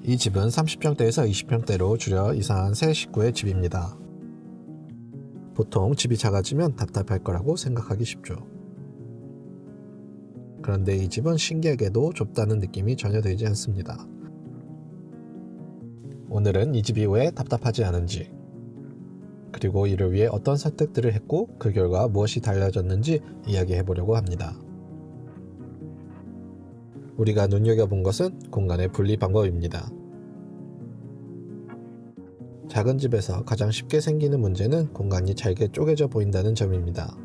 이 집은 30평대에서 20평대로 줄여 이사한 새 식구의 집입니다. 보통 집이 작아지면 답답할 거라고 생각하기 쉽죠. 그런데 이 집은 신기하게도 좁다는 느낌이 전혀 들지 않습니다. 오늘은 이 집이 왜 답답하지 않은지, 그리고 이를 위해 어떤 선택들을 했고 그 결과 무엇이 달라졌는지 이야기해 보려고 합니다. 우리가 눈여겨본 것은 공간의 분리 방법입니다. 작은 집에서 가장 쉽게 생기는 문제는 공간이 잘게 쪼개져 보인다는 점입니다.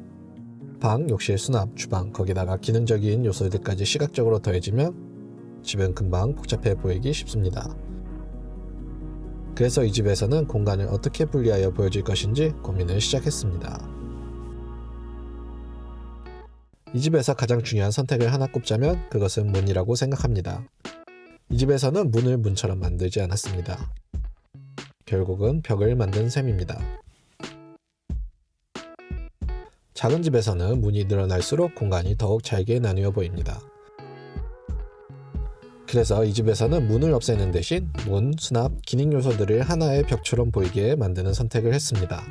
방, 욕실, 수납, 주방, 거기다가 기능적인 요소들까지 시각적으로 더해지면 집은 금방 복잡해 보이기 쉽습니다. 그래서 이 집에서는 공간을 어떻게 분리하여 보여줄 것인지 고민을 시작했습니다. 이 집에서 가장 중요한 선택을 하나 꼽자면 그것은 문이라고 생각합니다. 이 집에서는 문을 문처럼 만들지 않았습니다. 결국은 벽을 만든 셈입니다. 작은 집에서는 문이 늘어날수록 공간이 더욱 잘게 나뉘어 보입니다. 그래서 이 집에서는 문을 없애는 대신 문, 수납, 기능 요소들을 하나의 벽처럼 보이게 만드는 선택을 했습니다.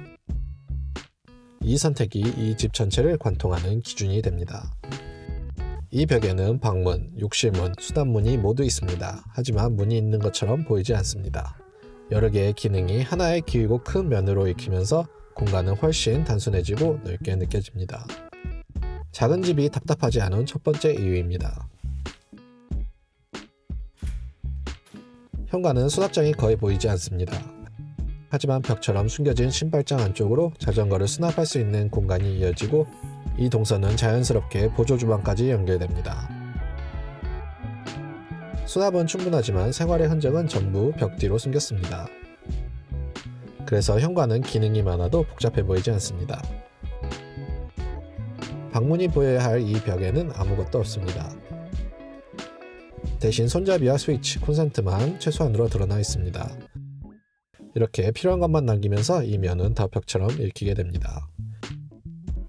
이 선택이 이 집 전체를 관통하는 기준이 됩니다. 이 벽에는 방문, 욕실문, 수납문이 모두 있습니다. 하지만 문이 있는 것처럼 보이지 않습니다. 여러 개의 기능이 하나의 길고 큰 면으로 익히면서 공간은 훨씬 단순해지고 넓게 느껴집니다. 작은 집이 답답하지 않은 첫 번째 이유입니다. 현관은 수납장이 거의 보이지 않습니다. 하지만 벽처럼 숨겨진 신발장 안쪽으로 자전거를 수납할 수 있는 공간이 이어지고 이 동선은 자연스럽게 보조주방까지 연결됩니다. 수납은 충분하지만 생활의 흔적은 전부 벽 뒤로 숨겼습니다. 그래서 현관은 기능이 많아도 복잡해 보이지 않습니다. 방문이 보여야 할 이 벽에는 아무것도 없습니다. 대신 손잡이와 스위치, 콘센트만 최소한으로 드러나 있습니다. 이렇게 필요한 것만 남기면서 이 면은 더 벽처럼 읽히게 됩니다.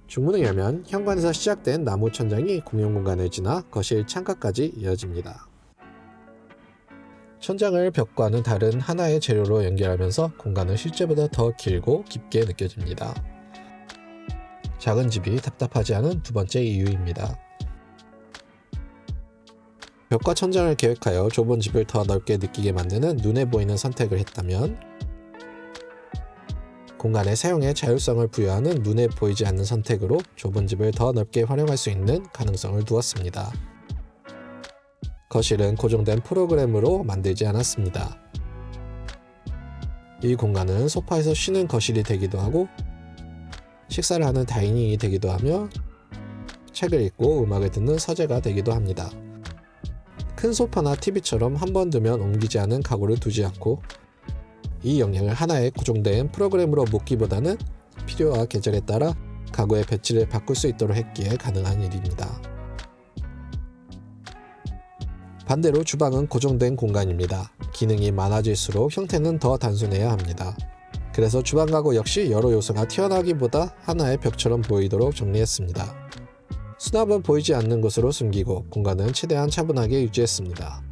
중문을 열면 현관에서 시작된 나무 천장이 공용 공간을 지나 거실 창가까지 이어집니다. 천장을 벽과는 다른 하나의 재료로 연결하면서 공간은 실제보다 더 길고 깊게 느껴집니다. 작은 집이 답답하지 않은 두 번째 이유입니다. 벽과 천장을 계획하여 좁은 집을 더 넓게 느끼게 만드는 눈에 보이는 선택을 했다면 공간의 사용에 자율성을 부여하는 눈에 보이지 않는 선택으로 좁은 집을 더 넓게 활용할 수 있는 가능성을 두었습니다. 거실은 고정된 프로그램으로 만들지 않았습니다. 이 공간은 소파에서 쉬는 거실이 되기도 하고 식사를 하는 다이닝이 되기도 하며 책을 읽고 음악을 듣는 서재가 되기도 합니다. 큰 소파나 TV처럼 한 번 두면 옮기지 않은 가구를 두지 않고 이 영향을 하나의 고정된 프로그램으로 묶기보다는 필요와 계절에 따라 가구의 배치를 바꿀 수 있도록 했기에 가능한 일입니다. 반대로 주방은 고정된 공간입니다. 기능이 많아질수록 형태는 더 단순해야 합니다. 그래서 주방 가구 역시 여러 요소가 튀어나오기보다 하나의 벽처럼 보이도록 정리했습니다. 수납은 보이지 않는 곳으로 숨기고 공간은 최대한 차분하게 유지했습니다.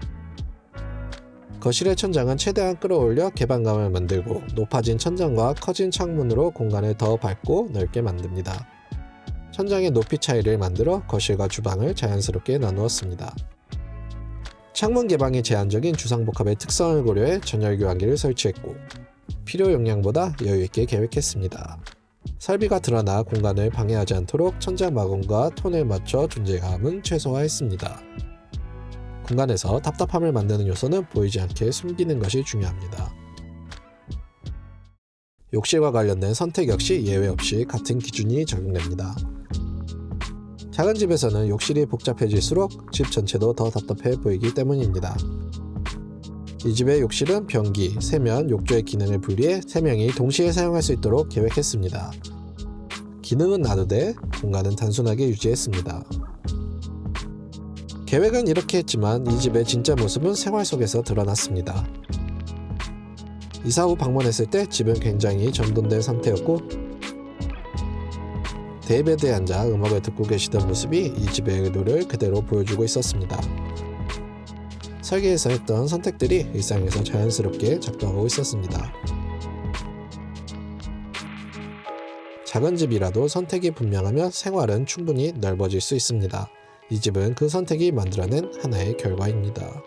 거실의 천장은 최대한 끌어올려 개방감을 만들고 높아진 천장과 커진 창문으로 공간을 더 밝고 넓게 만듭니다. 천장의 높이 차이를 만들어 거실과 주방을 자연스럽게 나누었습니다. 창문 개방이 제한적인 주상복합의 특성을 고려해 전열 교환기를 설치했고 필요 용량보다 여유있게 계획했습니다. 설비가 드러나 공간을 방해하지 않도록 천장 마감과 톤을 맞춰 존재감은 최소화했습니다. 공간에서 답답함을 만드는 요소는 보이지 않게 숨기는 것이 중요합니다. 욕실과 관련된 선택 역시 예외 없이 같은 기준이 적용됩니다. 작은 집에서는 욕실이 복잡해질수록 집 전체도 더 답답해 보이기 때문입니다. 이 집의 욕실은 변기, 세면, 욕조의 기능을 분리해 3명이 동시에 사용할 수 있도록 계획했습니다. 기능은 놔두되 공간은 단순하게 유지했습니다. 계획은 이렇게 했지만 이 집의 진짜 모습은 생활 속에서 드러났습니다. 이사 후 방문했을 때 집은 굉장히 정돈된 상태였고 데이베드에 앉아 음악을 듣고 계시던 모습이 이 집의 의도를 그대로 보여주고 있었습니다. 설계에서 했던 선택들이 일상에서 자연스럽게 작동하고 있었습니다. 작은 집이라도 선택이 분명하면 생활은 충분히 넓어질 수 있습니다. 이 집은 그 선택이 만들어낸 하나의 결과입니다.